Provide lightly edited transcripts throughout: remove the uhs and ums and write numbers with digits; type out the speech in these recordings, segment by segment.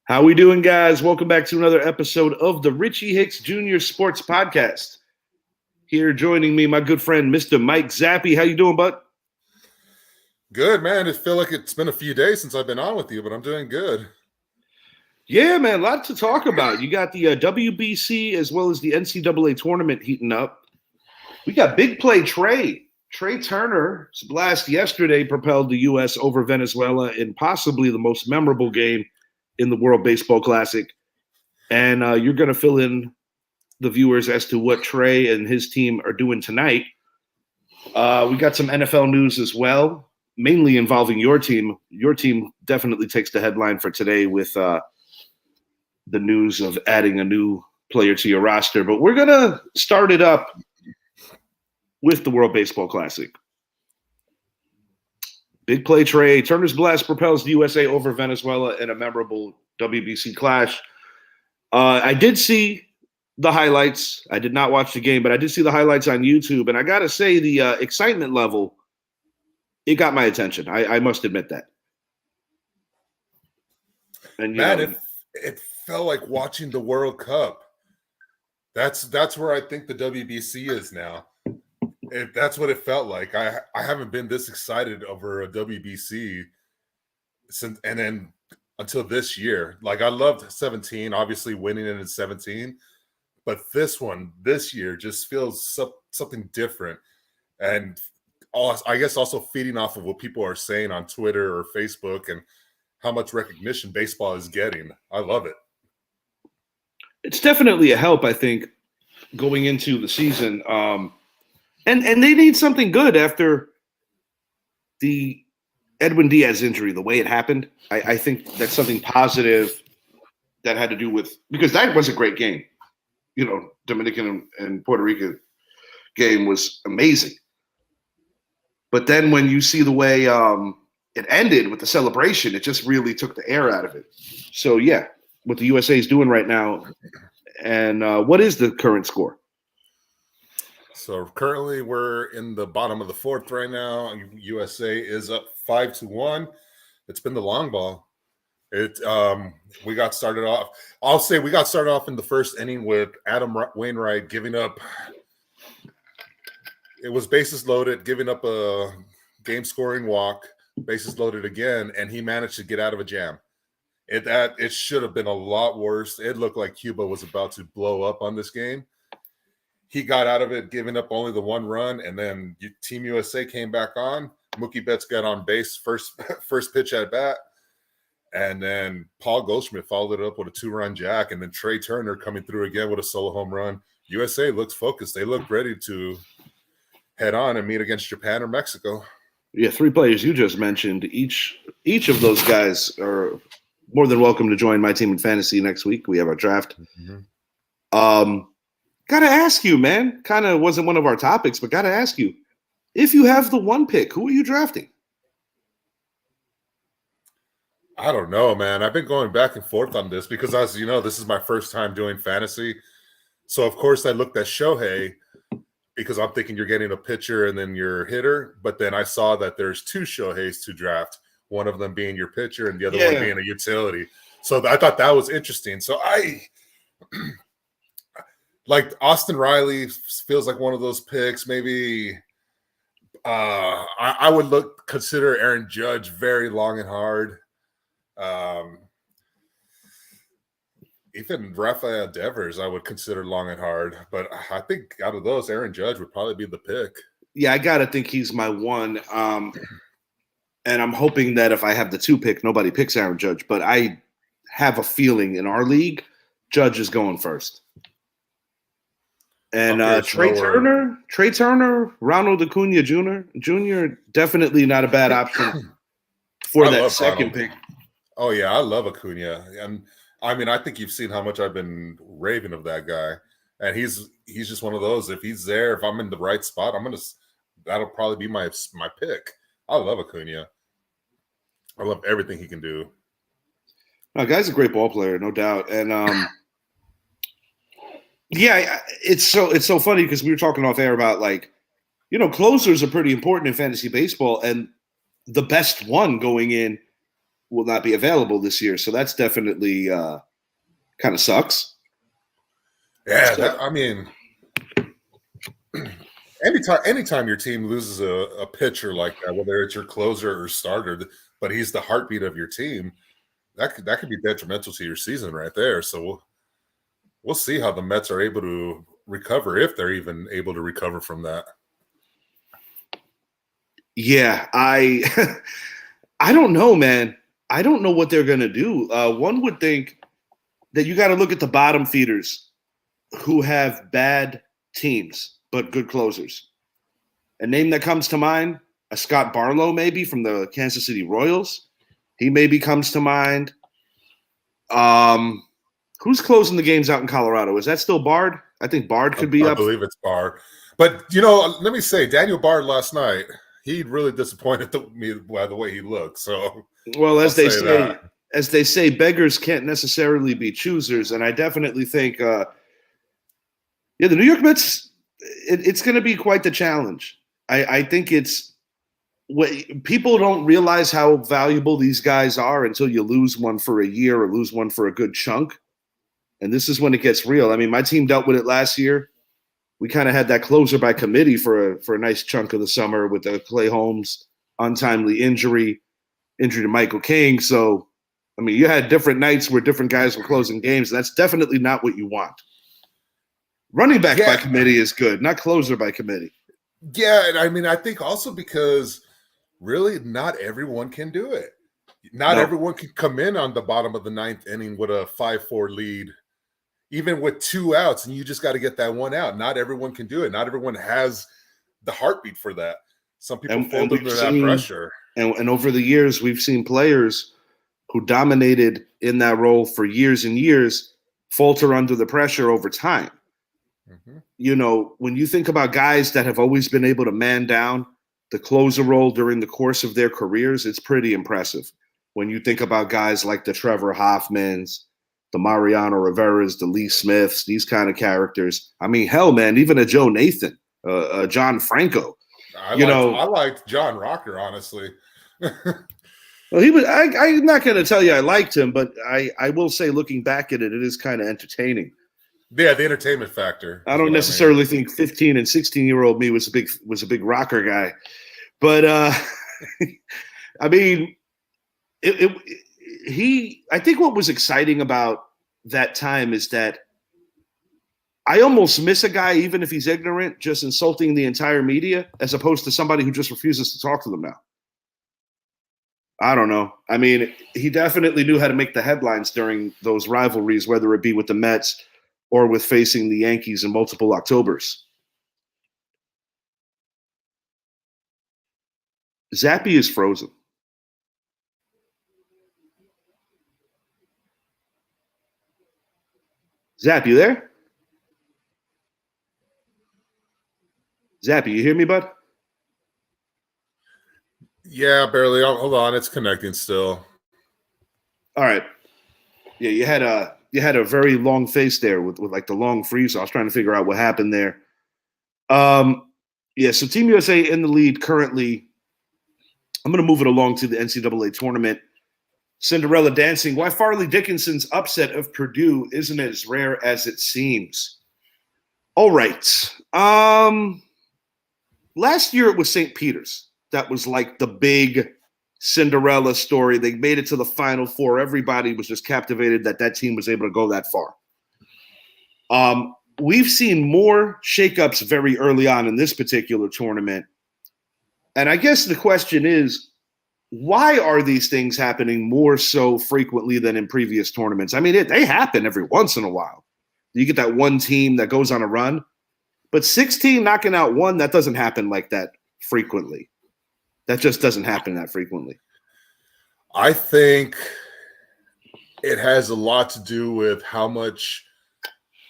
How we doing, guys? Welcome back to another episode of the Richie Hicks Jr. Sports Podcast. Here joining me, my good friend, Mr. Mike Zappi. How you doing, bud? Good, man. I feel like it's been a few days since I've been on with you, but I'm doing good. Yeah, man, a lot to talk about. You got the WBC as well as the NCAA tournament heating up. We got big play Trey. Trey Turner's blast yesterday propelled the U.S. over Venezuela in possibly the most memorable game in the World Baseball Classic. And you're going to fill in the viewers as to what Trey and his team are doing tonight. We got some NFL news as well, mainly involving your team. Your team definitely takes the headline for today with the news of adding a new player to your roster. But we're going to start it up with the World Baseball Classic. Big play Trey. Turner's blast propels the USA over Venezuela in a memorable WBC clash. I did see the highlights. I did not watch the game, but I did see the highlights on YouTube. And I got to say, the excitement level, it got my attention. I must admit that. And Man, it felt like watching the World Cup. That's where I think the WBC is now. That's what it felt like. I haven't been this excited over a WBC since, and then until this year. Like, I loved 17, obviously winning it in 17, but this year just feels something different. And I guess also feeding off of what people are saying on Twitter or Facebook and how much recognition baseball is getting. I love it. It's definitely a help, I think, going into the season. And they need something good after the Edwin Diaz injury, the way it happened. I think that's something positive that had to do with – because that was a great game. You know, Dominican and Puerto Rico game was amazing. But then when you see the way it ended with the celebration, it just really took the air out of it. So, yeah, what the USA is doing right now. And what is the current score? So currently we're in the bottom of the fourth right now. USA is up 5-1. It's been the long ball. We got started off. I'll say we got started off in the first inning with Adam Wainwright giving up. It was bases loaded, giving up a game-scoring walk, bases loaded again, and he managed to get out of a jam. It should have been a lot worse. It looked like Cuba was about to blow up on this game. He got out of it, giving up only the one run, and then Team USA came back on. Mookie Betts got on base first pitch at bat, and then Paul Goldschmidt followed it up with a 2-run jack, and then Trey Turner coming through again with a solo home run. USA looks focused. They look ready to head on and meet against Japan or Mexico. Yeah, 3 players you just mentioned. Each of those guys are more than welcome to join my team in fantasy next week. We have our draft. Mm-hmm. Gotta ask you, man. Kind of wasn't one of our topics, but gotta ask you. If you have the 1 pick, who are you drafting? I don't know, man. I've been going back and forth on this because, as you know, this is my first time doing fantasy. So, of course, I looked at Shohei because I'm thinking you're getting a pitcher and then your hitter. But then I saw that there's 2 Shoheis to draft, one of them being your pitcher and the other one being a utility. So I thought that was interesting. So like Austin Riley feels like one of those picks. Maybe I would consider Aaron Judge very long and hard. Even Rafael Devers I would consider long and hard. But I think out of those, Aaron Judge would probably be the pick. Yeah, I got to think he's my one. And I'm hoping that if I have the 2 pick, nobody picks Aaron Judge. But I have a feeling in our league, Judge is going first. And Trey Turner, Ronald Acuna Jr., definitely not a bad option for that second pick. Oh, yeah, I love Acuna. And, I mean, I think you've seen how much I've been raving of that guy. And he's just one of those. If he's there, if I'm in the right spot, that'll probably be my pick. I love Acuna. I love everything he can do. No, guy's a great ball player, no doubt. And yeah, it's so funny because we were talking off air about, like, you know, closers are pretty important in fantasy baseball, and the best one going in will not be available this year. So that's definitely kind of sucks. Yeah, So, I mean, anytime your team loses a pitcher like that, whether it's your closer or starter, but he's the heartbeat of your team, that could be detrimental to your season right there. So we'll see how the Mets are able to recover, if they're even able to recover from that. yeah, I I don't know, man. I don't know what they're gonna do. One would think that you got to look at the bottom feeders who have bad teams but good closers. A name that comes to mind, a Scott Barlow, maybe from the Kansas City Royals. He maybe comes to mind. Who's closing the games out in Colorado? Is that still Bard? I think Bard could be I up. believe it's Bard. But, let me say, Daniel Bard last night, he really disappointed me by the way he looked. So, Well, as they say, beggars can't necessarily be choosers, and I definitely think, the New York Mets, it's going to be quite the challenge. I think people don't realize how valuable these guys are until you lose one for a year or lose one for a good chunk. And this is when it gets real. I mean, my team dealt with it last year. We kind of had that closer by committee for a nice chunk of the summer with the Clay Holmes untimely injury to Michael King. So, I mean, you had different nights where different guys were closing games. That's definitely not what you want. Running back by committee is good, not closer by committee. Yeah, and I mean, I think also because really not everyone can do it. Not everyone can come in on the bottom of the ninth inning with a 5-4 lead, even with 2 outs, and you just got to get that one out. Not everyone can do it. Not everyone has the heartbeat for that. Some people fold under that pressure. And over the years, we've seen players who dominated in that role for years and years falter under the pressure over time. Mm-hmm. When you think about guys that have always been able to man down the closer role during the course of their careers, it's pretty impressive. When you think about guys like the Trevor Hoffmans, the Mariano Riveras, the Lee Smiths, these kind of characters. I mean, hell, man, even a Joe Nathan, John Franco. I liked John Rocker, honestly. Well, I'm not going to tell you I liked him, but I will say, looking back at it, it is kind of entertaining. Yeah, the entertainment factor. I don't necessarily think 15 and 16-year-old me was a big rocker guy, but I mean, I think what was exciting about that time is that I almost miss a guy, even if he's ignorant, just insulting the entire media, as opposed to somebody who just refuses to talk to them now. I don't know. I mean, he definitely knew how to make the headlines during those rivalries, whether it be with the Mets or with facing the Yankees in multiple Octobers. Zappy is frozen. Zap, you there? Zappy, you hear me, bud? Yeah, barely. Hold on, it's connecting still. All right. Yeah, you had a very long face there with like the long freeze. I was trying to figure out what happened there. Yeah, so Team USA in the lead currently. I'm going to move it along to the NCAA tournament. Cinderella dancing. Why Farley Dickinson's upset of Purdue isn't as rare as it seems. All right. Last year it was St. Peter's. That was like the big Cinderella story. They made it to the Final Four. Everybody was just captivated that team was able to go that far. We've seen more shakeups very early on in this particular tournament. And I guess the question is, why are these things happening more so frequently than in previous tournaments? I mean, they happen every once in a while. You get that one team that goes on a run. But 16 knocking out one, that doesn't happen like that frequently. That just doesn't happen that frequently. I think it has a lot to do with how much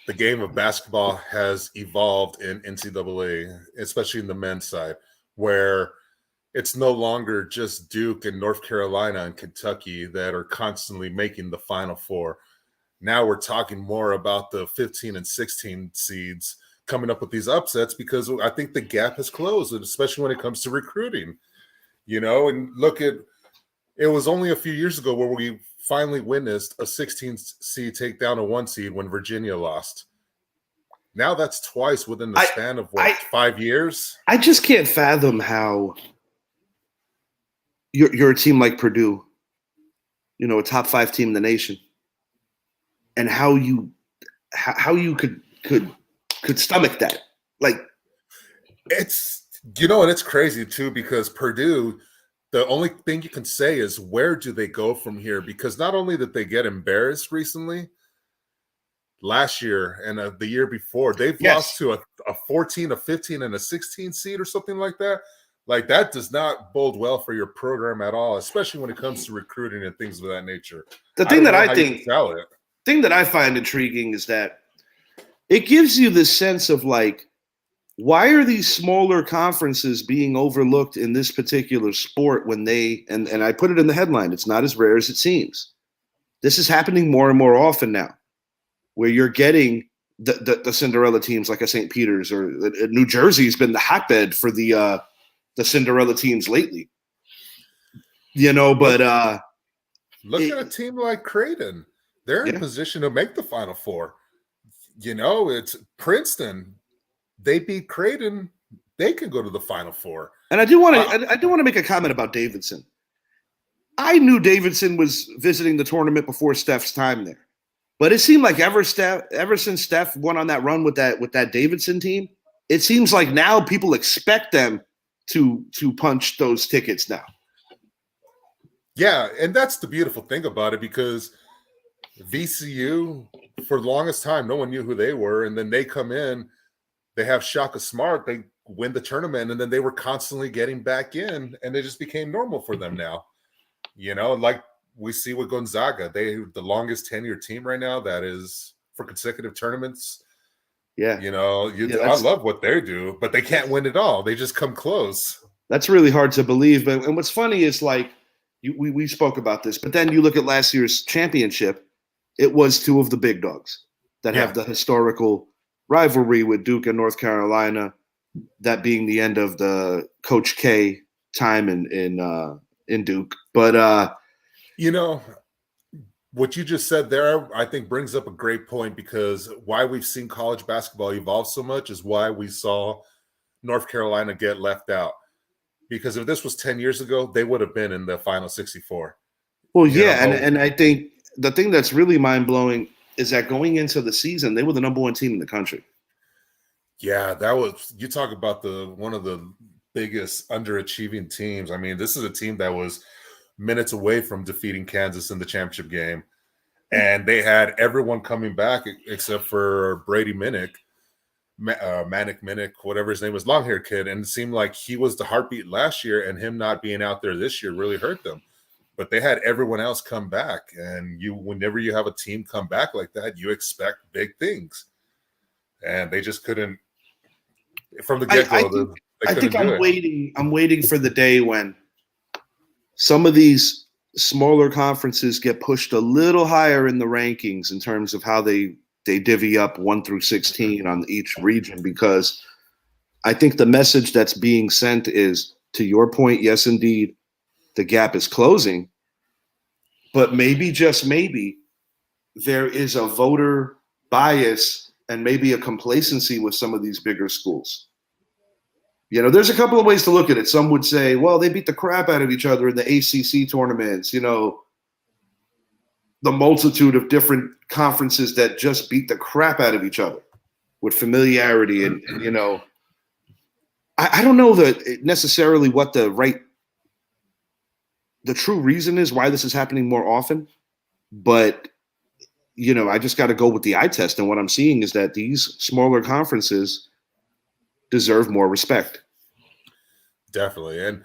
the game of basketball has evolved in NCAA, especially in the men's side, where it's no longer just Duke and North Carolina and Kentucky that are constantly making the Final Four. Now we're talking more about the 15 and 16 seeds coming up with these upsets, because I think the gap has closed, especially when it comes to recruiting. And look at It was only a few years ago where we finally witnessed a 16 seed take down a 1 seed when Virginia lost. Now that's twice within the span of 5 years. I just can't fathom how you're a team like Purdue, a top 5 team in the nation, and how you could stomach that. Like, it's and it's crazy too, because Purdue, the only thing you can say is, where do they go from here? Because not only did they get embarrassed recently, last year and the year before, they've lost to a 14, a 15, and a 16 seed or something like that. Like, that does not bode well for your program at all, especially when it comes to recruiting and things of that nature. The thing that I find intriguing is that it gives you this sense of, like, why are these smaller conferences being overlooked in this particular sport when they, and I put it in the headline, it's not as rare as it seems. This is happening more and more often now, where you're getting the Cinderella teams like a St. Peter's, or New Jersey's been the hotbed for the Cinderella teams lately. But look at a team like Creighton. They're in position to make the Final Four. It's Princeton. They beat Creighton. They can go to the Final Four. And I do want to make a comment about Davidson. I knew Davidson was visiting the tournament before Steph's time there, but it seemed like ever since Steph went on that run with that Davidson team, it seems like now people expect them to punch those tickets now. Yeah, and that's the beautiful thing about it, because VCU, for the longest time, no one knew who they were, and then they come in, they have Shaka Smart, they win the tournament, and then they were constantly getting back in, and it just became normal for them now. Like we see with Gonzaga, the longest tenured team right now that is for consecutive tournaments. Yeah. I love what they do, but they can't win it all. They just come close. That's really hard to believe. And what's funny is, like, we spoke about this, but then you look at last year's championship, it was 2 of the big dogs that have the historical rivalry with Duke and North Carolina, that being the end of the Coach K time in Duke. But what you just said there, I think, brings up a great point, because why we've seen college basketball evolve so much is why we saw North Carolina get left out. Because if this was 10 years ago, they would have been in the Final 64. Well, and I think the thing that's really mind-blowing is that going into the season, they were the number 1 team in the country. Yeah, that was, you talk about one of the biggest underachieving teams. I mean, this is a team that was minutes away from defeating Kansas in the championship game, and they had everyone coming back except for Brady Minnick, Manic Minnick, whatever his name was, long-haired kid, and it seemed like he was the heartbeat last year, and him not being out there this year really hurt them. But they had everyone else come back, and whenever you have a team come back like that, you expect big things, and they just couldn't from the get-go. I'm waiting for the day when some of these smaller conferences get pushed a little higher in the rankings in terms of how they divvy up 1 through 16 on each region, because I think the message that's being sent is, to your point, yes, indeed, the gap is closing, but maybe, just maybe, there is a voter bias and maybe a complacency with some of these bigger schools. There's a couple of ways to look at it. Some would say, well, they beat the crap out of each other in the ACC tournaments, the multitude of different conferences that just beat the crap out of each other with familiarity. And I don't know necessarily what the true reason is why this is happening more often, but I just got to go with the eye test. And what I'm seeing is that these smaller conferences deserve more respect. Definitely. And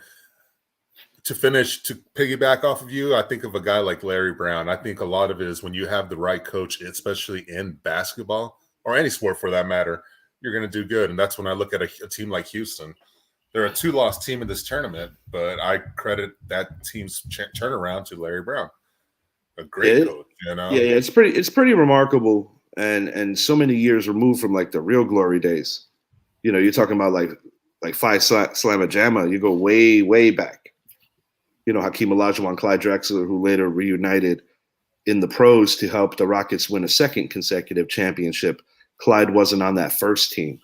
to piggyback off of you, I think of a guy like Larry Brown. I think a lot of it is when you have the right coach, especially in basketball or any sport for that matter, you're going to do good. And that's when I look at a team like Houston. They're a 2-loss team in this tournament, but I credit that team's turnaround to Larry Brown. A great coach, Yeah, it's pretty remarkable, and so many years removed from, like, the real glory days. You're talking about like Phi Slamma Jamma. You go way, way back. Hakeem Olajuwon, Clyde Drexler, who later reunited in the pros to help the Rockets win a second consecutive championship. Clyde wasn't on that first team.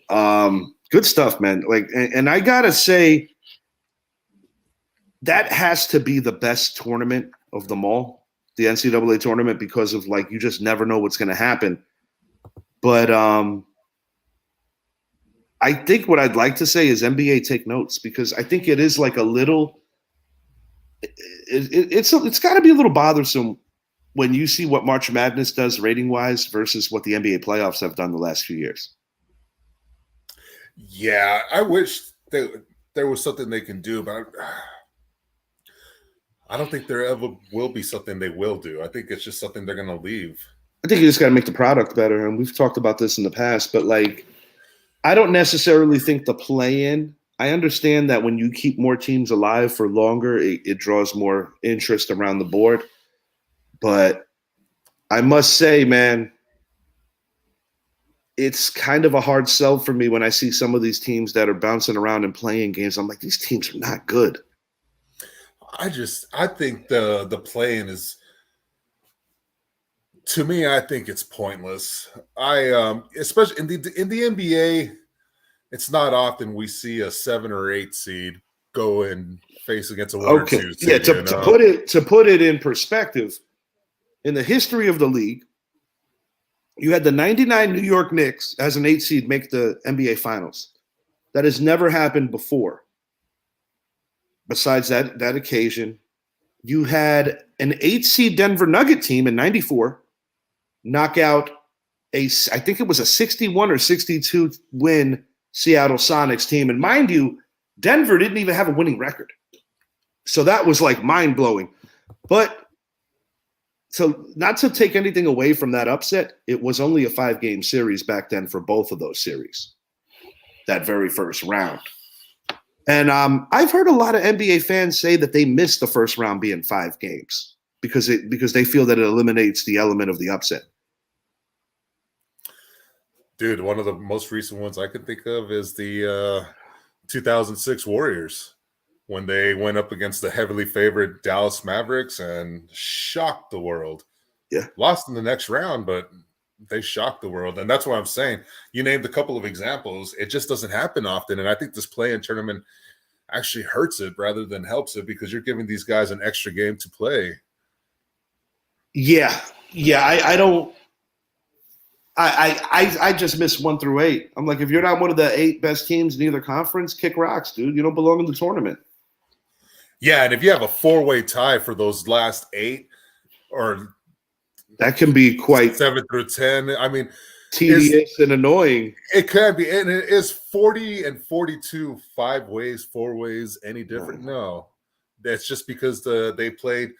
Good stuff, man. And I gotta say, that has to be the best tournament of them all, the NCAA tournament, because of you just never know what's going to happen. But I think what I'd like to say is NBA take notes, because I think it is a little. It's got to be a little bothersome when you see what March Madness does rating wise versus what the NBA playoffs have done the last few years. Yeah, I wish there was something they can do, but I don't think there ever will be something they will do. I think it's just something they're going to leave. I think you just got to make the product better. And we've talked about this in the past, but I don't necessarily think the play-in. I understand that when you keep more teams alive for longer, it draws more interest around the board. But I must say, man, it's kind of a hard sell for me when I see some of these teams that are bouncing around and playing games. I'm like, these teams are not good. I think the play-in is, to me, I think it's pointless. Especially in the NBA, it's not often we see a 7 or 8 seed go and face against a 1 or 2 seed. Yeah, to put it in perspective, in the history of the league, you had the 99 New York Knicks as an 8 seed make the NBA Finals. That has never happened before. Besides that occasion, you had an 8 seed Denver Nugget team in 94 knock out I think it was a 61 or 62 win Seattle Sonics team. And mind you, Denver didn't even have a winning record. So that was mind blowing. But so not to take anything away from that upset, it was only a 5-game series back then for both of those series, that very first round. And I've heard a lot of NBA fans say that they miss the first round being 5 games because they feel that it eliminates the element of the upset. Dude, one of the most recent ones I can think of is the 2006 Warriors, when they went up against the heavily favored Dallas Mavericks and shocked the world. Yeah. Lost in the next round, but they shocked the world. And that's what I'm saying. You named a couple of examples. It just doesn't happen often. And I think this play-in tournament actually hurts it rather than helps it, because you're giving these guys an extra game to play. Yeah. I just miss 1 through 8. I'm like, if you're not one of the 8 best teams in either conference, kick rocks, dude. You don't belong in the tournament. Yeah, and if you have a 4-way tie for those last 8, or that can be quite 7 through 10. I mean, tedious and annoying. It can be, and it is 40 and 42 5 ways, 4 ways, any different? No, that's just because they played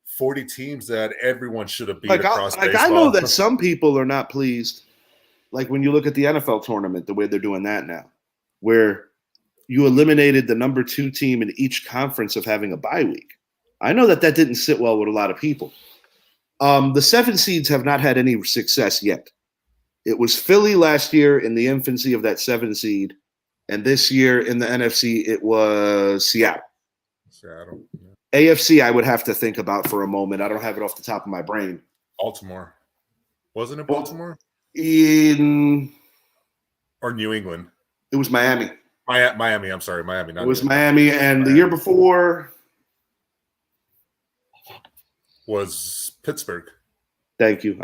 40 teams that everyone should have beat across baseball. I know that some people are not pleased. When you look at the NFL tournament, the way they're doing that now, where you eliminated the number 2 team in each conference of having a bye week. I know that didn't sit well with a lot of people. The 7 seeds have not had any success yet. It was Philly last year in the infancy of that 7 seed, and this year in the NFC, it was Seattle. Yeah. AFC, I would have to think about for a moment. I don't have it off the top of my brain. Baltimore. Wasn't it Baltimore? Or New England? It was Miami. Miami, I'm sorry. Miami. It was Miami, and the year before was Pittsburgh. Thank you.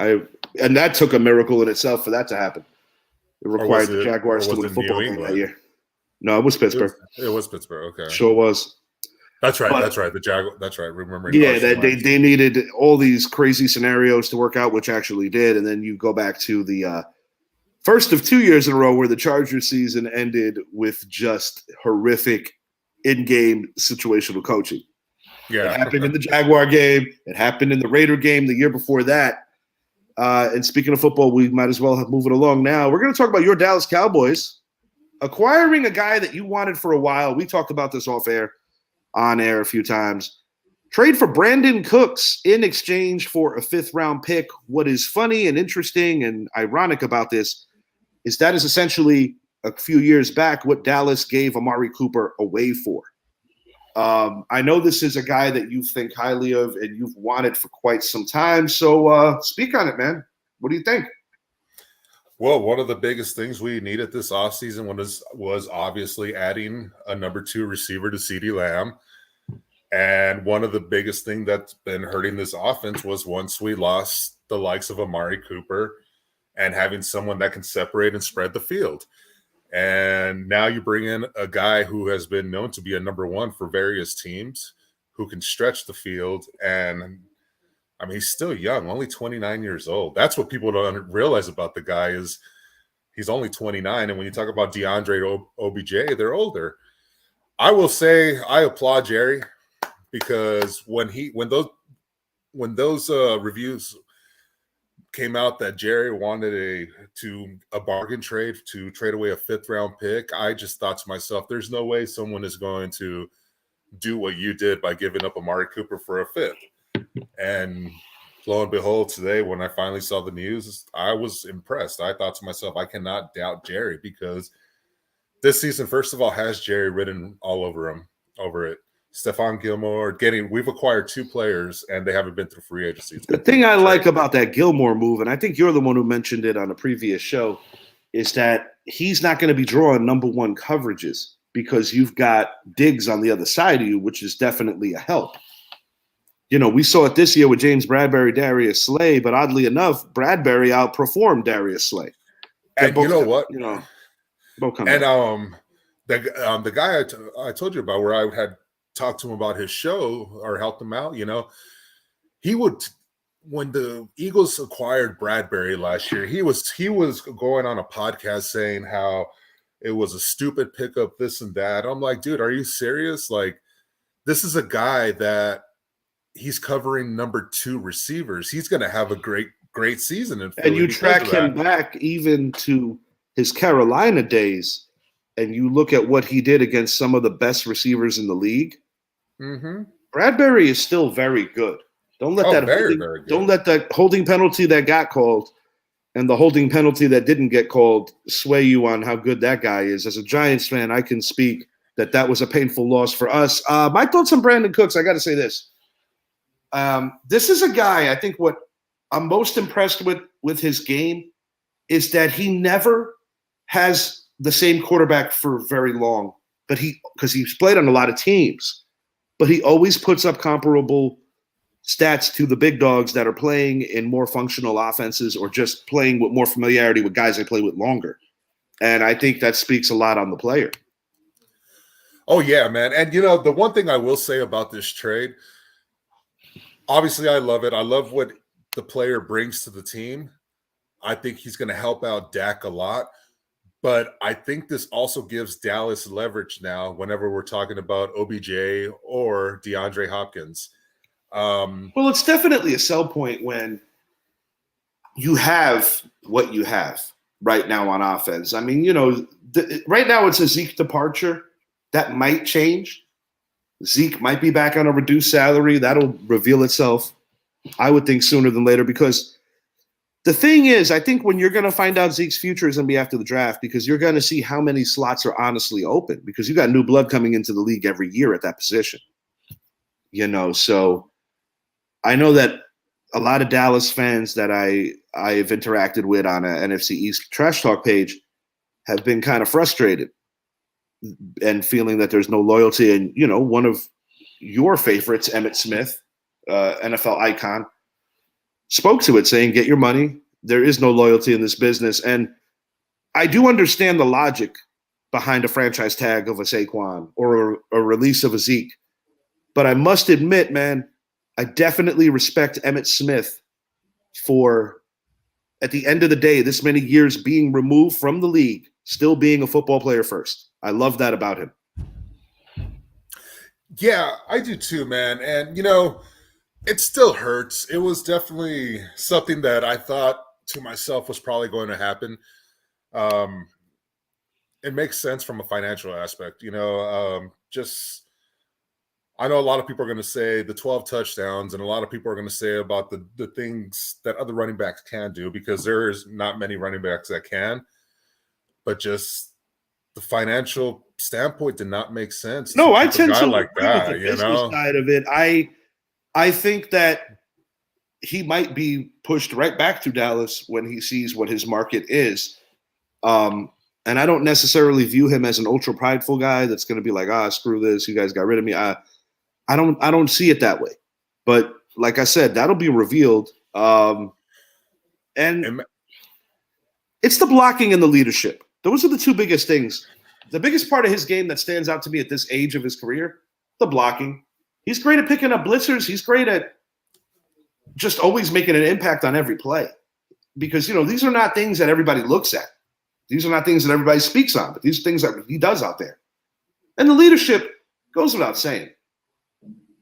And that took a miracle in itself for that to happen. It required the Jaguars to win football game that year. No, it was Pittsburgh. It was Pittsburgh. Okay. Sure was. That's right. That's right. The Jaguars. That's right. Remember? Yeah, they needed all these crazy scenarios to work out, which actually did. And then you go back to the first of 2 years in a row where the Chargers season ended with just horrific in-game situational coaching. Yeah, it happened in the Jaguar game. It happened in the Raider game the year before that. And speaking of football, we might as well move it along now. We're going to talk about your Dallas Cowboys acquiring a guy that you wanted for a while. We talked about this on air a few times. Trade for Brandon Cooks in exchange for a 5th-round pick. What is funny and interesting and ironic about this is that is essentially a few years back what Dallas gave Amari Cooper away for. I know this is a guy that you think highly of and you've wanted for quite some time. So speak on it, man. What do you think? Well, one of the biggest things we needed this offseason was obviously adding a number 2 receiver to CeeDee Lamb. And one of the biggest things that's been hurting this offense was once we lost the likes of Amari Cooper and having someone that can separate and spread the field. And now you bring in a guy who has been known to be a number 1 for various teams who can stretch the field. And I mean, he's still young, only 29 years old. That's what people don't realize about the guy is he's only 29. And when you talk about DeAndre OBJ, they're older. I will say I applaud Jerry because when those reviews came out that Jerry wanted a bargain trade to trade away a 5th round pick, I just thought to myself, there's no way someone is going to do what you did by giving up Amari Cooper for a 5th. And lo and behold, today when I finally saw the news, I was impressed. I thought to myself, I cannot doubt Jerry because this season, first of all, has Jerry written all over it. Stephon Gilmore we've acquired 2 players and they haven't been through free agency. The thing I like about that Gilmore move, and I think you're the one who mentioned it on a previous show, is that he's not going to be drawing number 1 coverages because you've got Diggs on the other side of you, which is definitely a help. You know, we saw it this year with James Bradbury, Darius Slay, but oddly enough, Bradbury outperformed Darius Slay. And you know what? You know, both come and back. The guy I told you about where I had talked to him about his show or helped him out, you know, he would, when the Eagles acquired Bradbury last year, he was going on a podcast saying how it was a stupid pickup, this and that. I'm like, dude, are you serious? Like, this is a guy that he's covering number 2 receivers. He's going to have a great season. And you track him back even to his Carolina days, and you look at what he did against some of the best receivers in the league. Mm-hmm. Bradbury is still very good. Don't let don't let the holding penalty that got called and the holding penalty that didn't get called sway you on how good that guy is. As a Giants fan, I can speak that was a painful loss for us. My thoughts on Brandon Cooks, I got to say this. This is a guy, I think what I'm most impressed with his game is that he never has the same quarterback for very long, but because he's played on a lot of teams, but he always puts up comparable stats to the big dogs that are playing in more functional offenses or just playing with more familiarity with guys they play with longer. And I think that speaks a lot on the player. Oh, yeah, man. And, you know, the one thing I will say about this trade, obviously I love it. I love what the player brings to the team. I think he's going to help out Dak a lot. But I think this also gives Dallas leverage now whenever we're talking about OBJ or DeAndre Hopkins. Well, it's definitely a sell point when you have what you have right now on offense. I mean, you know, right now it's a Zeke departure. That might change. Zeke might be back on a reduced salary. That'll reveal itself, I would think, sooner than later, because the thing is, I think when you're going to find out Zeke's future is going to be after the draft, because you're going to see how many slots are honestly open, because you got new blood coming into the league every year at that position. You know, so I know that a lot of Dallas fans that I've interacted with on a NFC East Trash Talk page have been kind of frustrated and feeling that there's no loyalty. And, you know, one of your favorites, Emmitt Smith, NFL icon, spoke to it saying, get your money. There is no loyalty in this business. And I do understand the logic behind a franchise tag of a Saquon or a release of a Zeke. But I must admit, man, I definitely respect Emmitt Smith for, at the end of the day, this many years being removed from the league, still being a football player first. I love that about him. Yeah, I do too, man. And, you know, it still hurts. It was definitely something that I thought to myself was probably going to happen. It makes sense from a financial aspect, you know, I know a lot of people are going to say the 12 touchdowns, and a lot of people are going to say about the things that other running backs can do, because there's not many running backs that can, but just the financial standpoint did not make sense to No, I keep a tend guy to like agree with the that, business side of it. I think that he might be pushed right back to Dallas when he sees what his market is. And I don't necessarily view him as an ultra prideful guy that's going to be like, screw this, you guys got rid of me. I don't see it that way. But like I said, that'll be revealed. And And it's the blocking and the leadership. Those are the two biggest things. The biggest part of his game that stands out to me at this age of his career, the blocking. He's great at picking up blitzers. He's great at just always making an impact on every play. Because, these are not things that everybody looks at. These are not things that everybody speaks on, but these are things that he does out there. And the leadership goes without saying.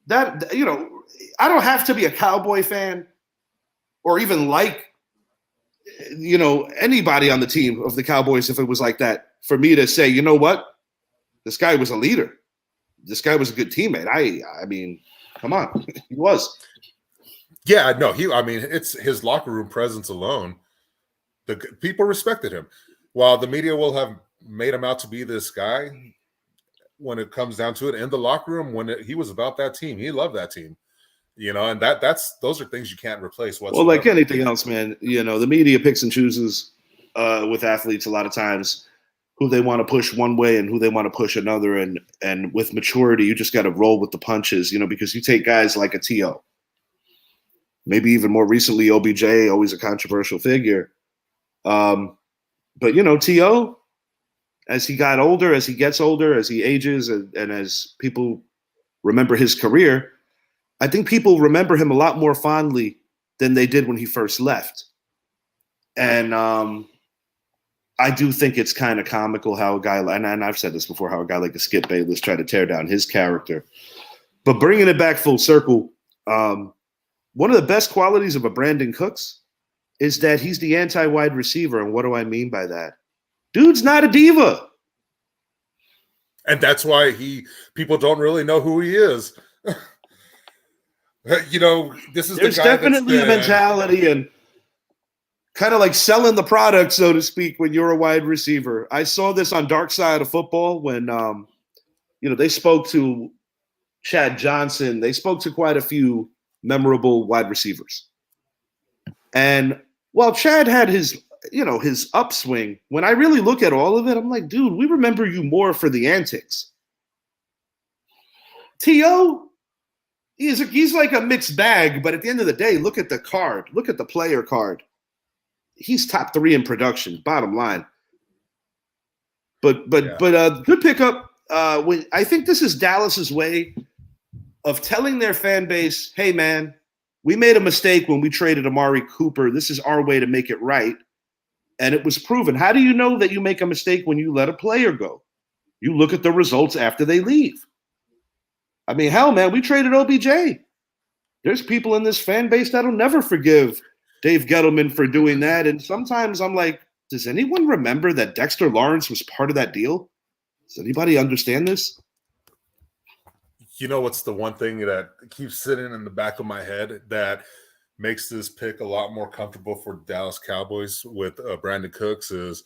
That, I don't have to be a Cowboy fan or even like, anybody on the team of the Cowboys if it was like that for me to say, you know what? This guy was a leader. This guy was a good teammate. I mean, come on. He was. yeah, no, it's his locker room presence alone. The people respected him. While the media will have made him out to be this guy, when it comes down to it, in the locker room, he was about that team, he loved that team. And those are things you can't replace whatsoever. Well, like anything else, man, the media picks and chooses with athletes a lot of times who they want to push one way and who they want to push another. And with maturity, you just got to roll with the punches, because you take guys like a T.O., maybe even more recently, OBJ, always a controversial figure. But, T.O., as he got older, as he gets older, as he ages, and as people remember his career, I think people remember him a lot more fondly than they did when he first left. And I do think it's kind of comical how a guy, and I've said this before, how a guy like a Skip Bayless tried to tear down his character. But bringing it back full circle, one of the best qualities of a Brandon Cooks is that he's the anti-wide receiver. And what do I mean by that? Dude's not a diva. And that's why people don't really know who he is. This is There's definitely a mentality and kind of like selling the product, so to speak, when you're a wide receiver. I saw this on Dark Side of Football when, they spoke to Chad Johnson. They spoke to quite a few memorable wide receivers. And while Chad had his upswing, when I really look at all of it, I'm like, dude, we remember you more for the antics. T.O., he's like a mixed bag, but at the end of the day, look at the card. Look at the player card. He's top 3 in production, bottom line. But good pickup. I think this is Dallas's way of telling their fan base, hey, man, we made a mistake when we traded Amari Cooper. This is our way to make it right. And it was proven. How do you know that you make a mistake when you let a player go? You look at the results after they leave. I mean, hell, man, we traded OBJ. There's people in this fan base that'll never forgive Dave Gettleman for doing that. And sometimes I'm like, does anyone remember that Dexter Lawrence was part of that deal? Does anybody understand this? What's the one thing that keeps sitting in the back of my head that makes this pick a lot more comfortable for Dallas Cowboys with Brandon Cooks is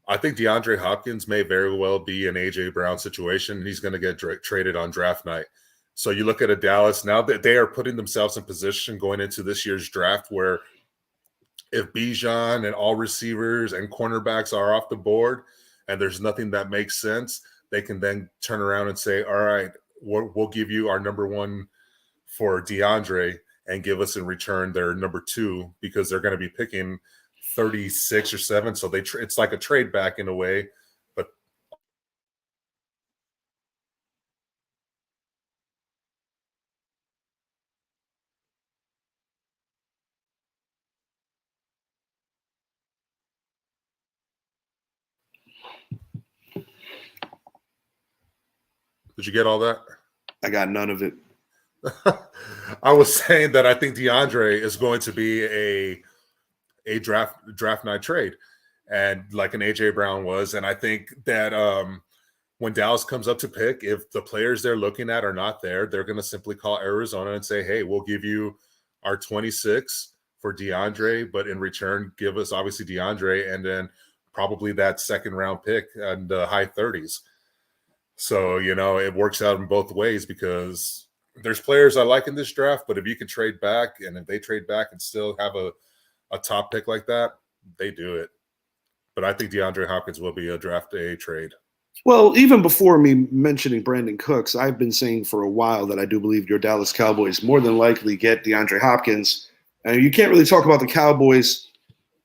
I think DeAndre Hopkins may very well be an A.J. Brown situation, and he's going to get traded on draft night. So you look at a Dallas now that they are putting themselves in position going into this year's draft where if Bijan and all receivers and cornerbacks are off the board and there's nothing that makes sense, they can then turn around and say, all right, we'll give you our number 1 for DeAndre and give us in return their number 2 because they're going to be picking 36 or 7. So it's like a trade back in a way. But did you get all that? I got none of it. I was saying that I think DeAndre is going to be a draft night trade, and like an AJ Brown was. And I think that when Dallas comes up to pick, if the players they're looking at are not there, they're going to simply call Arizona and say, hey, we'll give you our 26 for DeAndre, but in return, give us obviously DeAndre, and then probably that second round pick and high 30s. So, it works out in both ways because there's players I like in this draft, but if you can trade back and if they trade back and still have a top pick like that, they do it. But I think DeAndre Hopkins will be a draft day trade. Well, even before me mentioning Brandon Cooks, I've been saying for a while that I do believe your Dallas Cowboys more than likely get DeAndre Hopkins. And you can't really talk about the Cowboys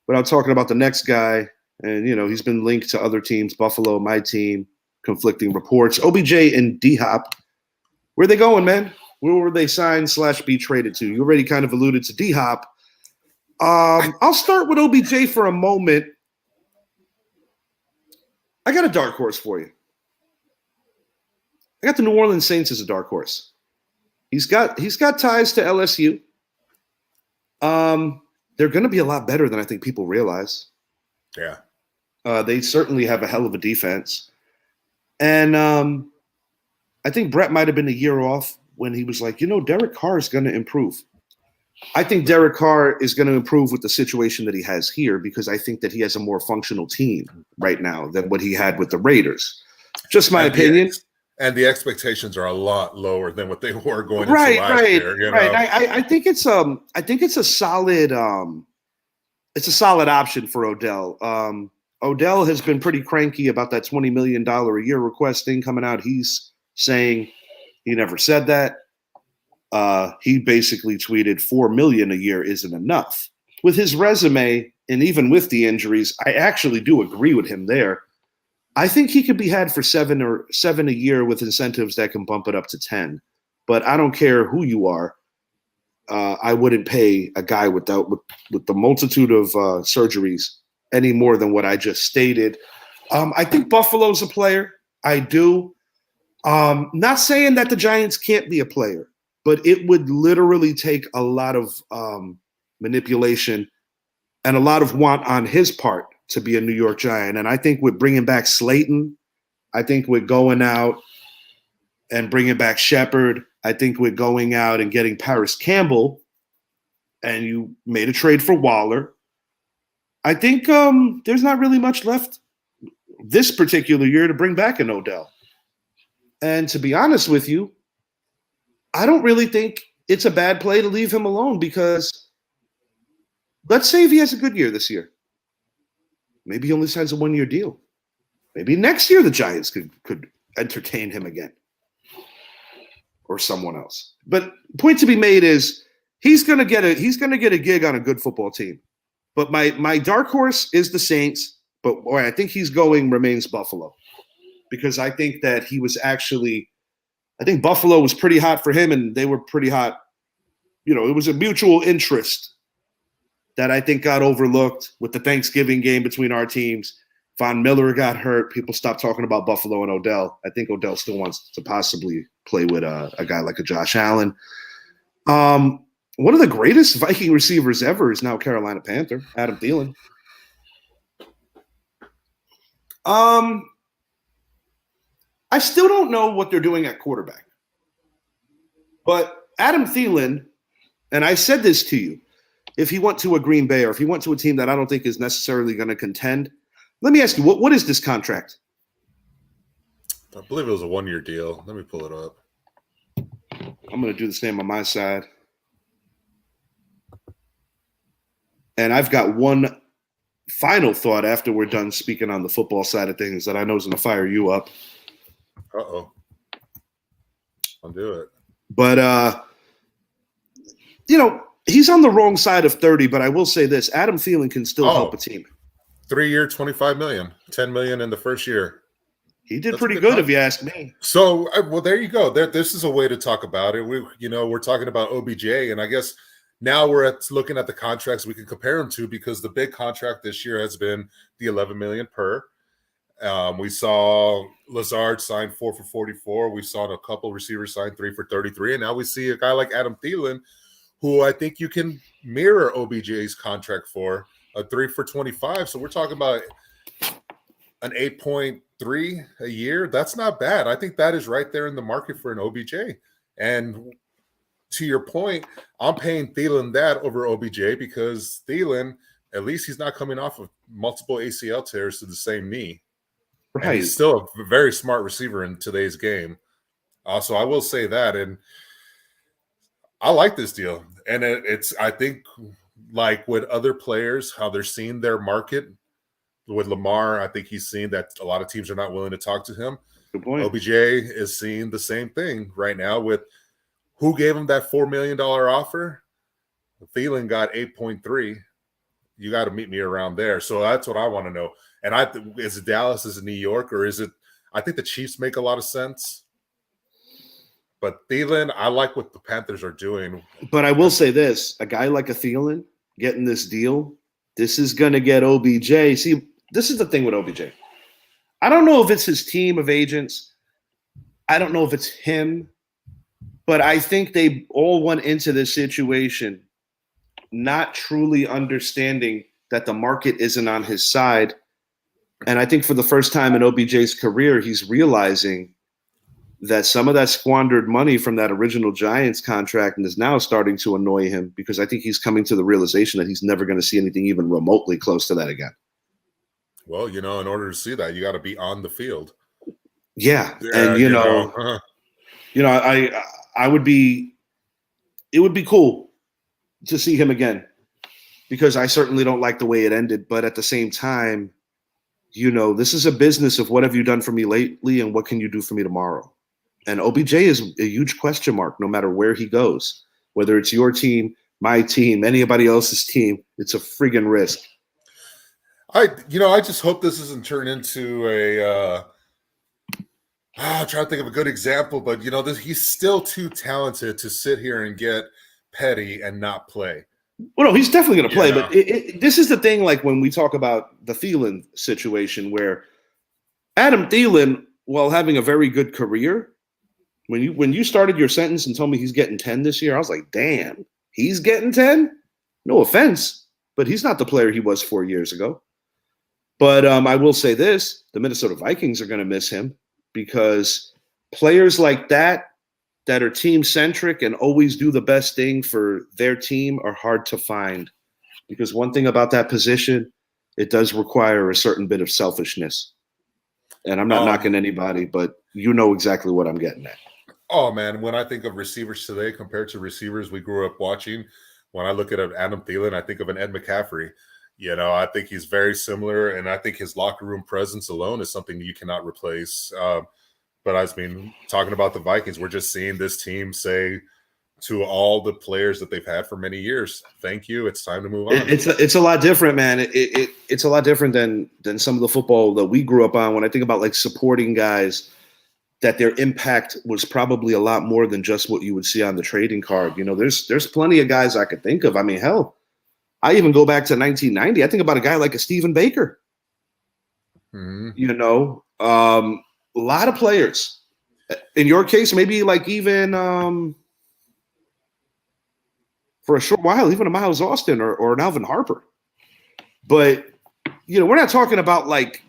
without talking about the next guy. And, he's been linked to other teams, Buffalo, my team, conflicting reports. OBJ and D-Hop, where are they going, man? Where were they signed / be traded to? You already kind of alluded to D-Hop. I'll start with OBJ for a moment. I got a dark horse for you. I got the New Orleans Saints as a dark horse. He's got ties to LSU. They're going to be a lot better than I think people realize. Yeah. They certainly have a hell of a defense. And I think Brett might have been a year off when he was like, Derek Carr is going to improve. I think Derek Carr is going to improve with the situation that he has here because I think that he has a more functional team right now than what he had with the Raiders. Just my opinion. And the expectations are a lot lower than what they were going into last year. Right. I think it's a solid option for Odell. Odell has been pretty cranky about that $20 million a year request thing coming out. He's saying he never said that. He basically tweeted $4 million a year isn't enough. With his resume, and even with the injuries, I actually do agree with him there. I think he could be had for seven a year with incentives that can bump it up to 10. But I don't care who you are. I wouldn't pay a guy with the multitude of surgeries any more than what I just stated. I think Buffalo's a player. I do. Not saying that the Giants can't be a player, but it would literally take a lot of manipulation and a lot of want on his part to be a New York Giant. And I think with bringing back Slayton, I think with going out and bringing back Shepard, I think with going out and getting Paris Campbell, and you made a trade for Waller, I think there's not really much left this particular year to bring back an Odell. And to be honest with you, I don't really think it's a bad play to leave him alone because let's say if he has a good year this year. Maybe he only signs a 1-year deal. Maybe next year the Giants could entertain him again or someone else. But point to be made is he's gonna get a gig on a good football team. But my dark horse is the Saints, but where I think he's going remains Buffalo. Because I think that he was I think Buffalo was pretty hot for him and they were pretty hot. It was a mutual interest that I think got overlooked with the Thanksgiving game between our teams. Von Miller got hurt. People stopped talking about Buffalo and Odell. I think Odell still wants to possibly play with a guy like a Josh Allen. One of the greatest Viking receivers ever is now Carolina Panther, Adam Thielen. I still don't know what they're doing at quarterback. But Adam Thielen, and I said this to you, if he went to a Green Bay or if he went to a team that I don't think is necessarily going to contend, let me ask you, what is this contract? I believe it was a 1-year deal. Let me pull it up. I'm going to do the same on my side. And I've got one final thought after we're done speaking on the football side of things that I know is going to fire you up. Uh-oh. I'll do it. But, he's on the wrong side of 30, but I will say this. Adam Thielen can still help a team. 3-year, $25 million. $10 million in the first year. He did pretty good if you ask me. So, well, there you go. This is a way to talk about it. We're talking about OBJ, and I guess now we're looking at the contracts we can compare them to because the big contract this year has been the $11 million per. We saw Lazard sign 4 for 44. We saw a couple receivers sign 3 for 33. And now we see a guy like Adam Thielen, who I think you can mirror OBJ's contract for, a 3 for 25. So we're talking about an 8.3 a year. That's not bad. I think that is right there in the market for an OBJ. And to your point, I'm paying Thielen that over OBJ because Thielen at least he's not coming off of multiple ACL tears to the same knee. Right. And he's still a very smart receiver in today's game. So I will say that. And I like this deal. And it's, I think, like with other players, how they're seeing their market. With Lamar, I think he's seen that a lot of teams are not willing to talk to him. Good point. OBJ is seeing the same thing right now with who gave him that $4 million offer. Thielen got 8.3. You got to meet me around there. So that's what I want to know. And is it Dallas, is it New York, or is it – I think the Chiefs make a lot of sense. But Thielen, I like what the Panthers are doing. But I will say this, a guy like a Thielen getting this deal, this is going to get OBJ. See, this is the thing with OBJ. I don't know if it's his team of agents. I don't know if it's him. But I think they all went into this situation not truly understanding that the market isn't on his side. And I think for the first time in OBJ's career, he's realizing that some of that squandered money from that original Giants contract is now starting to annoy him, because I think he's coming to the realization that he's never going to see anything even remotely close to that again. Well, in order to see that, you got to be on the field. Yeah. And, I would be – it would be cool to see him again, because I certainly don't like the way it ended. But at the same time, this is a business of what have you done for me lately and what can you do for me tomorrow? And OBJ is a huge question mark no matter where he goes, whether it's your team, my team, anybody else's team. It's a friggin' risk. I just hope this doesn't turn into a I'm trying to think of a good example, but he's still too talented to sit here and get petty and not play. Well, no, he's definitely going to play, but this is the thing. Like when we talk about the Thielen situation, where Adam Thielen, while having a very good career, when you started your sentence and told me he's getting 10 this year, I was like, damn, he's getting 10? No offense, but he's not the player he was 4 years ago. But I will say this, the Minnesota Vikings are going to miss him, because players like that are team-centric and always do the best thing for their team are hard to find. Because one thing about that position, it does require a certain bit of selfishness. And I'm not knocking anybody, but you know exactly what I'm getting at. Oh, man, when I think of receivers today compared to receivers we grew up watching, when I look at Adam Thielen, I think of an Ed McCaffrey. I think he's very similar, and I think his locker room presence alone is something you cannot replace. But talking about the Vikings, we're just seeing this team say to all the players that they've had for many years, thank you, it's time to move on. It's a lot different, man. It's a lot different than some of the football that we grew up on. When I think about like supporting guys, that their impact was probably a lot more than just what you would see on the trading card. There's plenty of guys I could think of. I mean, hell, I even go back to 1990. I think about a guy like a Stephen Baker. Mm-hmm. A lot of players. In your case, maybe like even for a short while, even a Miles Austin or an Alvin Harper. But, we're not talking about like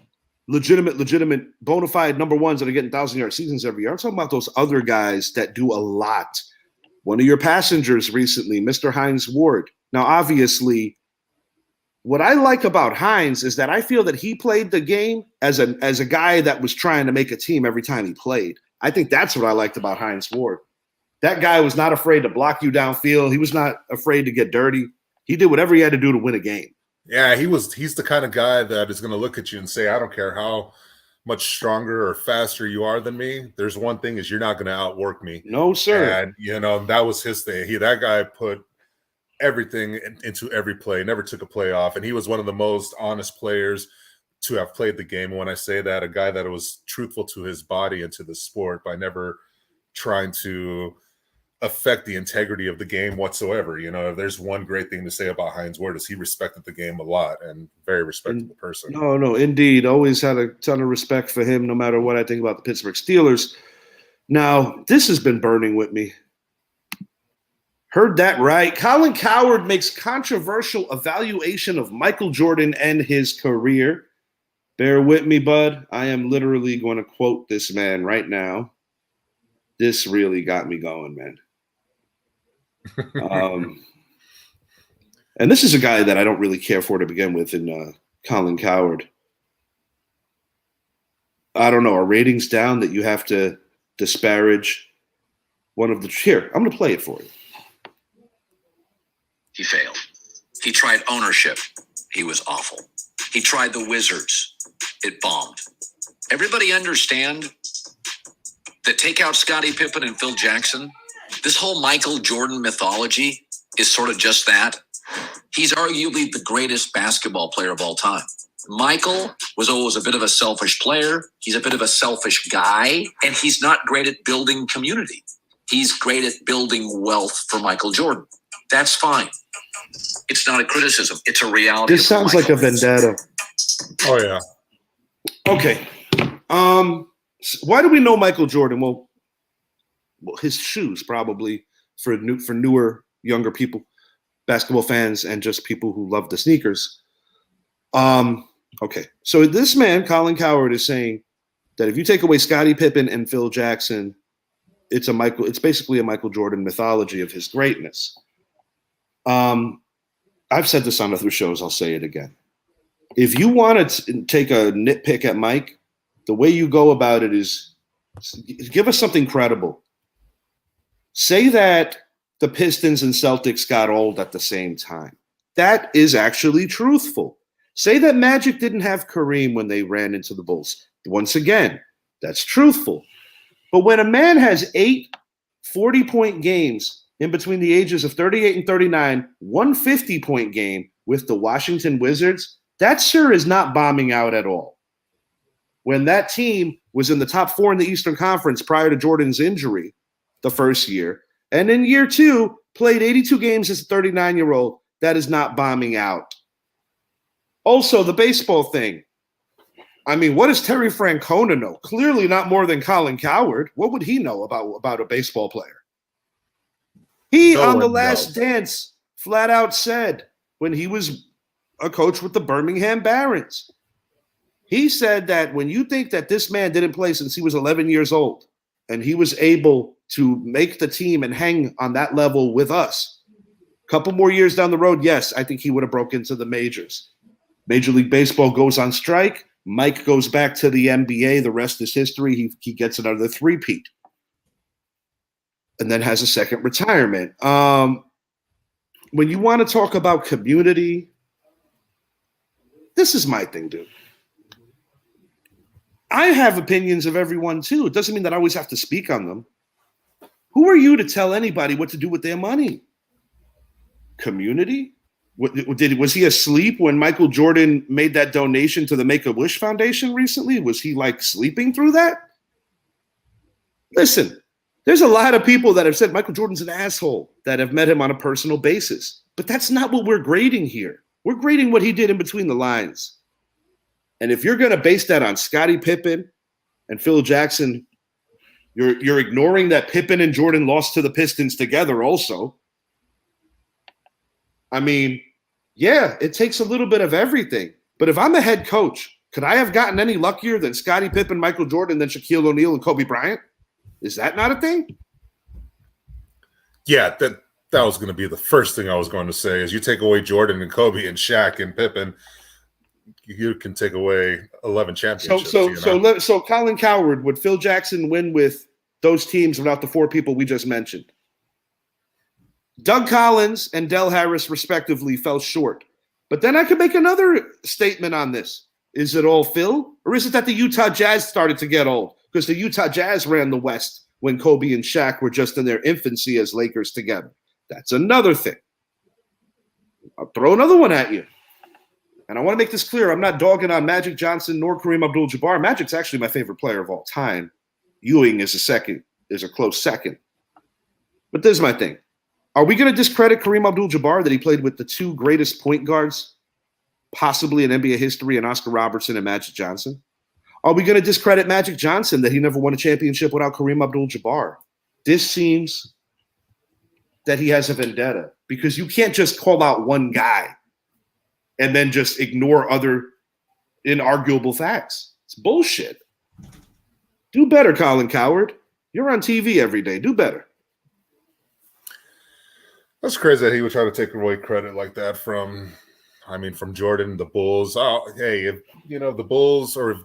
legitimate bona fide number ones that are getting 1,000-yard seasons every year. I'm talking about those other guys that do a lot. One of your passengers recently, Mr. Hines Ward. Now, obviously, what I like about Hines is that I feel that he played the game as a guy that was trying to make a team every time he played. I think that's what I liked about Hines Ward. That guy was not afraid to block you downfield. He was not afraid to get dirty. He did whatever he had to do to win a game. Yeah, he's the kind of guy that is going to look at you and say, I don't care how much stronger or faster you are than me. There's one thing is you're not going to outwork me. No, sir. And, that was his thing. That guy put everything into every play, never took a play off. And he was one of the most honest players to have played the game. And when I say that, a guy that was truthful to his body and to the sport by never trying to affect the integrity of the game whatsoever. If there's one great thing to say about Hines Ward is he respected the game a lot, and very respectable person. No, indeed. Always had a ton of respect for him, no matter what I think about the Pittsburgh Steelers. Now, this has been burning with me. Heard that right. Colin Cowherd makes controversial evaluation of Michael Jordan and his career. Bear with me, bud. I am literally going to quote this man right now. This really got me going, man. And this is a guy that I don't really care for to begin with in Colin Cowherd. I don't know, are ratings down that you have to disparage one of the... Here, I'm going to play it for you. He failed. He tried ownership. He was awful. He tried the Wizards. It bombed. Everybody understand that take out Scottie Pippen and Phil Jackson, this whole Michael Jordan mythology is sort of just that. He's arguably the greatest basketball player of all time. Michael was always a bit of a selfish player. He's a bit of a selfish guy, and he's not great at building community. He's great at building wealth for Michael Jordan. That's fine. It's not a criticism. It's a reality. This sounds like a vendetta. Oh, yeah. Okay. Why do we know Michael Jordan? Well, his shoes probably for newer, younger people, basketball fans, and just people who love the sneakers. Okay. So this man, Colin Cowherd, is saying that if you take away Scottie Pippen and Phil Jackson, it's basically a Michael Jordan mythology of his greatness. I've said this on other shows. I'll say it again. If you want to take a nitpick at Mike, the way you go about it is give us something credible. Say that the Pistons and Celtics got old at the same time. That is actually truthful. Say that Magic didn't have Kareem when they ran into the Bulls. Once again, that's truthful. But when a man has 8 40-point games in between the ages of 38 and 39, 150-point game with the Washington Wizards, that sure is not bombing out at all. When that team was in the top 4 in the Eastern Conference prior to Jordan's injury the first year, and in year 2 played 82 games as a 39-year-old, that is not bombing out. Also, the baseball thing. I mean, what does Terry Francona know? Clearly not more than Colin Cowherd. What would he know about a baseball player? He, on The Last Dance, flat out said when he was a coach with the Birmingham Barons, he said that when you think that this man didn't play since he was 11 years old and he was able to make the team and hang on that level with us, a couple more years down the road, yes, I think he would have broke into the majors. Major League Baseball goes on strike. Mike goes back to the NBA. The rest is history. He gets another three-peat and then has a second retirement. When you want to talk about community, this is my thing, dude. I have opinions of everyone, too. It doesn't mean that I always have to speak on them. Who are you to tell anybody what to do with their money? Community? Was he asleep when Michael Jordan made that donation to the Make-A-Wish Foundation recently? Was he like sleeping through that? Listen, there's a lot of people that have said Michael Jordan's an asshole that have met him on a personal basis. But that's not what we're grading here. We're grading what he did in between the lines. And if you're going to base that on Scottie Pippen and Phil Jackson, you're ignoring that Pippen and Jordan lost to the Pistons together also. I mean, yeah, it takes a little bit of everything. But if I'm a head coach, could I have gotten any luckier than Scottie Pippen, Michael Jordan, than Shaquille O'Neal and Kobe Bryant? Is that not a thing? Yeah, that was going to be the first thing I was going to say is you take away Jordan and Kobe and Shaq and Pippen, you can take away 11 championships. So Colin Cowherd, would Phil Jackson win with those teams without the 4 people we just mentioned? Doug Collins and Del Harris, respectively, fell short. But then I could make another statement on this. Is it all Phil? Or is it that the Utah Jazz started to get old? Because the Utah Jazz ran the West when Kobe and Shaq were just in their infancy as Lakers together. That's another thing. I'll throw another one at you. And I want to make this clear. I'm not dogging on Magic Johnson nor Kareem Abdul-Jabbar. Magic's actually my favorite player of all time. Ewing is a close second. But this is my thing. Are we going to discredit Kareem Abdul-Jabbar that he played with the 2 greatest point guards possibly in NBA history, and Oscar Robertson and Magic Johnson? Are we going to discredit Magic Johnson that he never won a championship without Kareem Abdul-Jabbar? This seems that he has a vendetta because you can't just call out one guy and then just ignore other inarguable facts. It's bullshit. Do better, Colin Cowherd. You're on TV every day. Do better. That's crazy that he would try to take away credit like that from Jordan, the Bulls. Oh, hey, if the Bulls or if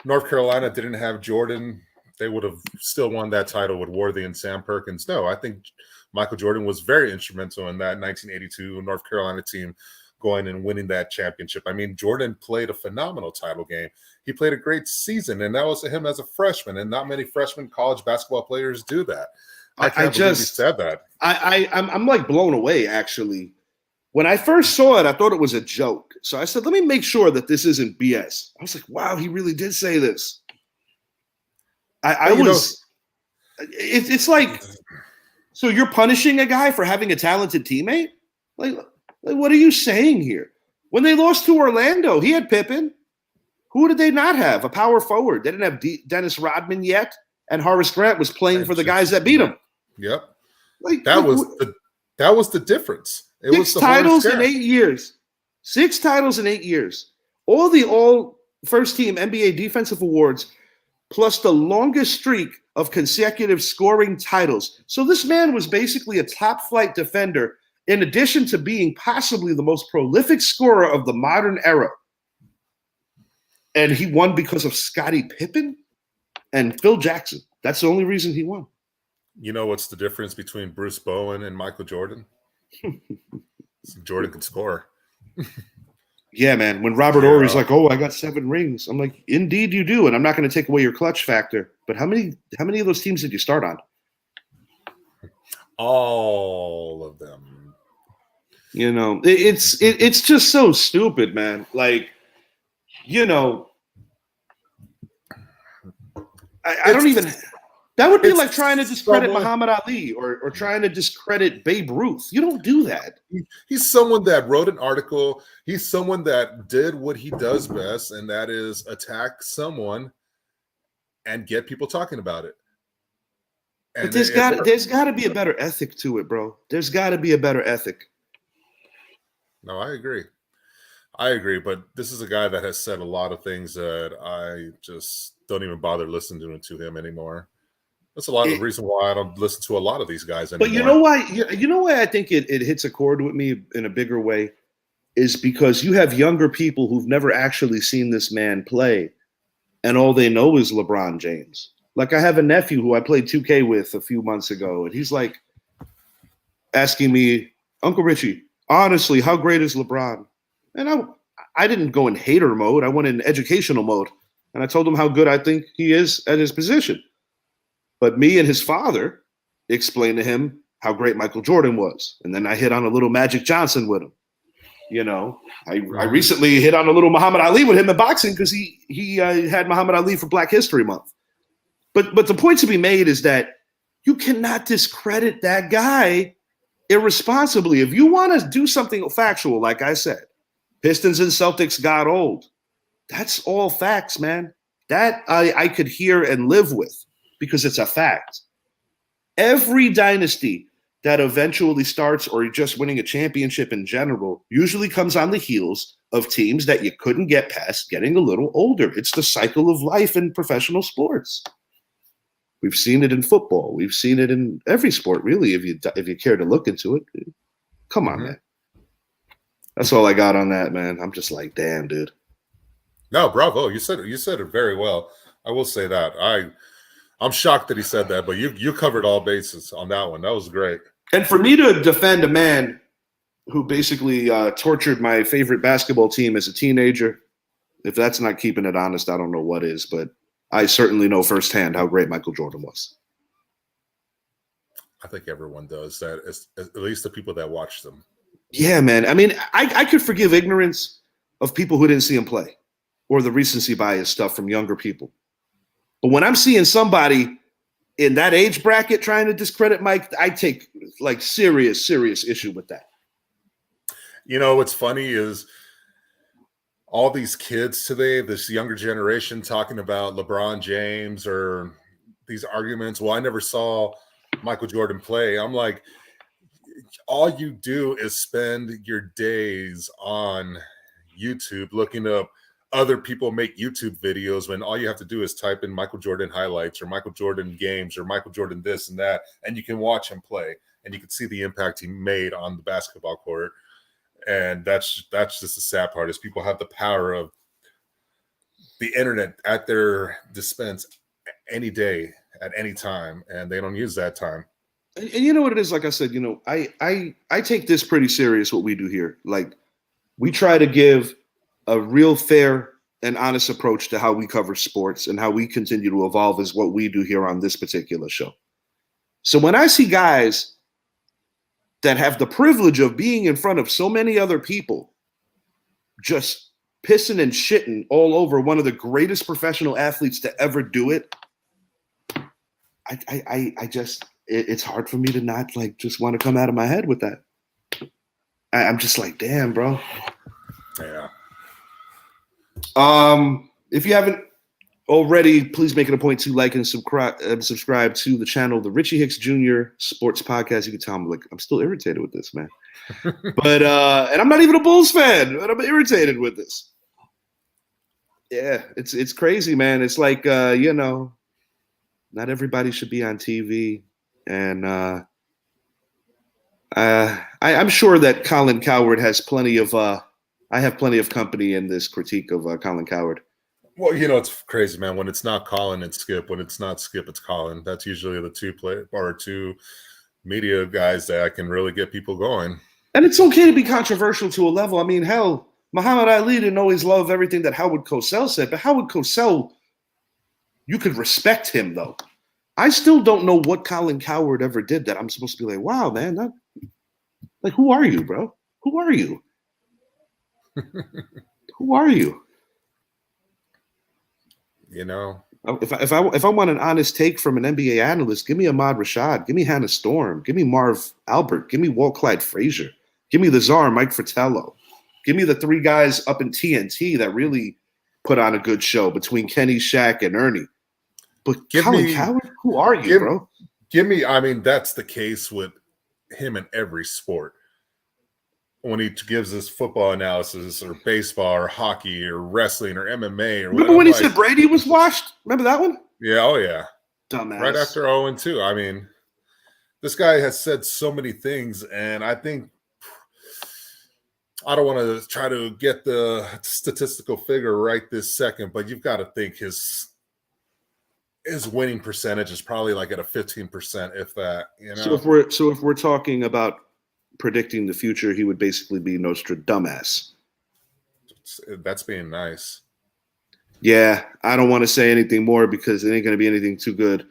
North Carolina didn't have Jordan, they would have still won that title with Worthy and Sam Perkins. No, I think Michael Jordan was very instrumental in that 1982 North Carolina team going and winning that championship. I mean, Jordan played a phenomenal title game. He played a great season, and that was him as a freshman, and not many freshman college basketball players do that. I can't believe he said that. I'm like blown away, actually. When I first saw it, I thought it was a joke. So I said, let me make sure that this isn't BS. I was like, wow, he really did say this. It's like, so you're punishing a guy for having a talented teammate? Like, what are you saying here? When they lost to Orlando, he had Pippen. Who did they not have? A power forward. They didn't have Dennis Rodman yet, and Horace Grant was playing for the guys that beat him. Yep. That was the difference. It was 6 titles in 8 years. 6 titles in 8 years. All first team NBA defensive awards, plus the longest streak of consecutive scoring titles. So this man was basically a top flight defender, in addition to being possibly the most prolific scorer of the modern era. And he won because of Scottie Pippen and Phil Jackson. That's the only reason he won. You know what's the difference between Bruce Bowen and Michael Jordan? Jordan could score. Yeah, man. When Robert Ory's like, "Oh, I got 7 rings," I'm like, "Indeed, you do." And I'm not going to take away your clutch factor. But how many of those teams did you start on? All of them. It's just so stupid, man. Like, I don't even. That would be like trying to discredit Muhammad Ali or trying to discredit Babe Ruth. You don't do that. He's someone that wrote an article. He's someone that did what he does best, and that is attack someone and get people talking about it. And but there's got to be a better ethic to it, bro. There's got to be a better ethic. No, I agree. But this is a guy that has said a lot of things that I just don't even bother listening to him anymore. That's a lot of the reason why I don't listen to a lot of these guys anymore. But you know why? You know why I think it hits a chord with me in a bigger way is because you have younger people who've never actually seen this man play, and all they know is LeBron James. Like I have a nephew who I played 2K with a few months ago, and he's like asking me, "Uncle Richie, honestly, how great is LeBron?" And I didn't go in hater mode. I went in educational mode, and I told him how good I think he is at his position. But me and his father explained to him how great Michael Jordan was. And then I hit on a little Magic Johnson with him. I recently hit on a little Muhammad Ali with him in boxing because he had Muhammad Ali for Black History Month. But the point to be made is that you cannot discredit that guy irresponsibly. If you want to do something factual, like I said, Pistons and Celtics got old. That's all facts, man. That I could hear and live with. Because it's a fact. Every dynasty that eventually starts or just winning a championship in general usually comes on the heels of teams that you couldn't get past getting a little older. It's the cycle of life in professional sports. We've seen it in football. We've seen it in every sport, really, if you care to look into it. Come on, man. That's all I got on that, man. I'm just like, damn, dude. No, bravo. You said it very well. I will say that. I'm shocked that he said that, but you covered all bases on that one. That was great. And for me to defend a man who basically tortured my favorite basketball team as a teenager, if that's not keeping it honest, I don't know what is. But I certainly know firsthand how great Michael Jordan was. I think everyone does that, at least the people that watch them. Yeah, man. I mean, I could forgive ignorance of people who didn't see him play or the recency bias stuff from younger people. But when I'm seeing somebody in that age bracket trying to discredit Mike, I take like serious issue with that. What's funny is all these kids today, this younger generation talking about LeBron James or these arguments. Well, I never saw Michael Jordan play. I'm like, all you do is spend your days on YouTube looking up other people make YouTube videos when all you have to do is type in Michael Jordan highlights or Michael Jordan games or Michael Jordan this and that, and you can watch him play. and you can see the impact he made on the basketball court. And that's just the sad part is people have the power of the internet at their dispense any day at any time, and they don't use that time. And you know what it is? Like I said, I take this pretty serious, what we do here. Like, we try to give a real fair and honest approach to how we cover sports and how we continue to evolve is what we do here on this particular show. So when I see guys that have the privilege of being in front of so many other people just pissing and shitting all over one of the greatest professional athletes to ever do it, I just, it's hard for me to not like just want to come out of my head with that. I'm just like, damn, bro. Yeah. If you haven't already, please make it a point to like and subscribe to the channel, the Richie Hicks Jr. Sports Podcast. You can tell I'm still irritated with this, man. But and I'm not even a Bulls fan, but I'm irritated with this. Yeah, it's crazy, man. It's like not everybody should be on TV, and I'm sure that Colin Cowherd has plenty of. I have plenty of company in this critique of Colin Cowherd. Well, it's crazy, man. When it's not Colin, it's Skip. When it's not Skip, it's Colin. That's usually the two media guys that can really get people going. And it's okay to be controversial to a level. I mean, hell, Muhammad Ali didn't always love everything that Howard Cosell said, but Howard Cosell, you could respect him, though. I still don't know what Colin Cowherd ever did that I'm supposed to be like, wow, man, like, who are you, bro? Who are you? Who are you? If I want an honest take from an NBA analyst, give me Ahmad Rashad, give me Hannah Storm, give me Marv Albert, give me Walt Clyde Frazier, give me the Czar, Mike Fratello, give me the three guys up in TNT that really put on a good show between Kenny, Shaq, and Ernie. But Colin Cowherd, who are you, bro? I mean, that's the case with him in every sport. When he gives his football analysis or baseball or hockey or wrestling or MMA or remember when he said Brady was washed? Remember that one? Yeah, oh yeah. Dumbass. Right after 0-2. I mean, this guy has said so many things, and I think I don't want to try to get the statistical figure right this second, but you've got to think his winning percentage is probably like at a 15%, if that. So if we're talking about predicting the future, he would basically be Nostradamus. That's being nice. Yeah, I don't want to say anything more because it ain't going to be anything too good.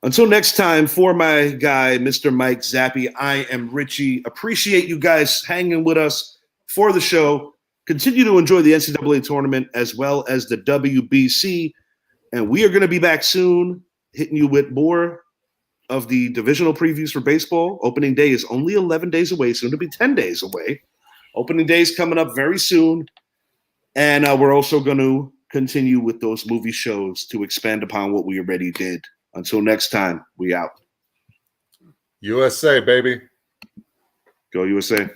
Until next time, for my guy, Mr. Mike Zappi, I am Richie. Appreciate you guys hanging with us for the show. Continue to enjoy the NCAA tournament as well as the WBC. And we are going to be back soon, hitting you with more of the divisional previews for baseball. Opening day is only 11 days away, soon to be 10 days away. Opening day is coming up very soon. And we're also going to continue with those movie shows to expand upon what we already did. Until next time, we out. USA, baby. Go USA.